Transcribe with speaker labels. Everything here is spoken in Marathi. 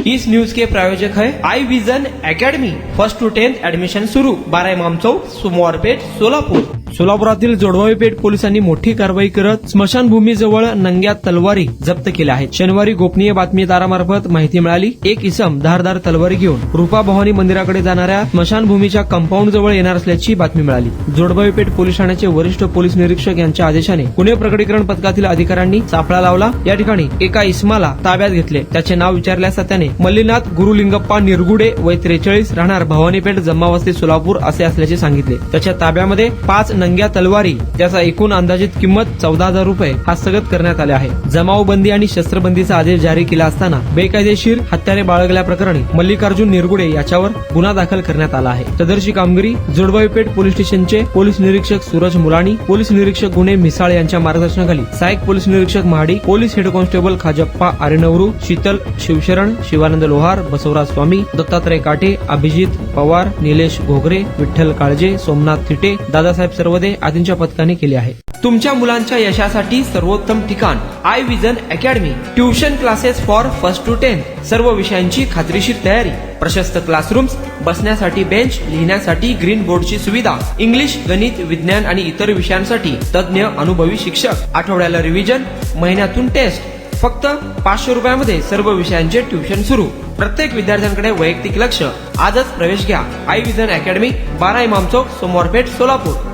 Speaker 1: इस न्यूज के प्रायोजक है I Vision Academy. 1st to 10th admission सुरू। 12 इमाम चौक, सोमवारपेठ, सोलापूर। सोलापुरातील जोडवाईपेठ पोलिसांनी मोठी कारवाई करत स्मशानभूमीजवळ नंग्या तलवारी जप्त केल्या आहेत। शनिवारी गोपनीय बातमीदारामार्फत माहिती मिळाली, एक इसम धारदार तलवारी घेऊन रूपा भवानी मंदिराकडे जाणाऱ्या स्मशानभूमीच्या कंपाऊंड जवळ येणार असल्याची बातमी मिळाली। जोडवाईपेठ पोलीस ठाण्याचे वरिष्ठ पोलीस निरीक्षक यांच्या आदेशाने पुणे प्रकटीकरण पथकातील अधिकाऱ्यांनी सापळा लावला। या ठिकाणी एका इसमाला ताब्यात घेतले। त्याचे नाव विचारले असता त्याने मल्लीनाथ गुरुलिंगप्पा निरगुडे वय 43 राहणार भवानीपेठ जम्मावस्ती सोलापूर असे असल्याचे सांगितले। त्याच्या ताब्यामध्ये 5 नंग्या तलवारी, त्याचा एकूण अंदाजित किंमत 14,000 रुपये हस्तगत करण्यात आले आहे। जमावबंदी आणि शस्त्रबंदीचा आदेश जारी केला असताना बेकायदेशीर हत्यारे बाळगल्याप्रकरणी मल्लिकार्जुन निरगुडे याच्यावर गुन्हा दाखल करण्यात आला आहे। सदरची कामगिरी जोडवाईपेठ पोलीस स्टेशनचे पोलीस निरीक्षक सूरज मुलानी, पोलीस निरीक्षक गुन्हे मिसाळ यांच्या मार्गदर्शनाखाली सहाय्यक पोलीस निरीक्षक Mahadi, police head constable Khajappa Arenavaru, Sheetal Shivsharan, Shivanand Lohar, Basavraj Swami, Dattatray Kate, Abhijit Pawar, Nilesh Ghogre, Vitthal Kalje, Somnath Thite, Dadasaheb Sarvade आदींच्या पथकाने केले आहे। तुमच्या मुलांच्या यशासाठी सर्वोत्तम ठिकाण I Vision Academy. Tuition classes for 1st to 10th, सर्व विषयांची खात्रीशीर तयारी, प्रशस्त क्लासरूम्स, बसण्यासाठी बेंच, लिहिण्यासाठी ग्रीन बोर्डची सुविधा, इंग्लिश, गणित, विज्ञान आणि इतर विषयांसाठी तज्ञ अनुभवी शिक्षक, आठवड्याला रिव्हिजन, महिन्यातून टेस्ट। फक्त 500 रुपयामध्ये सर्व विषयांचे ट्युशन सुरू। प्रत्येक विद्यार्थ्यांकडे वैयक्तिक लक्ष। आजच प्रवेश घ्या आई विजन अकॅडमी, 12 इमाम चौक, सोमवारपेठ, सोलापूर।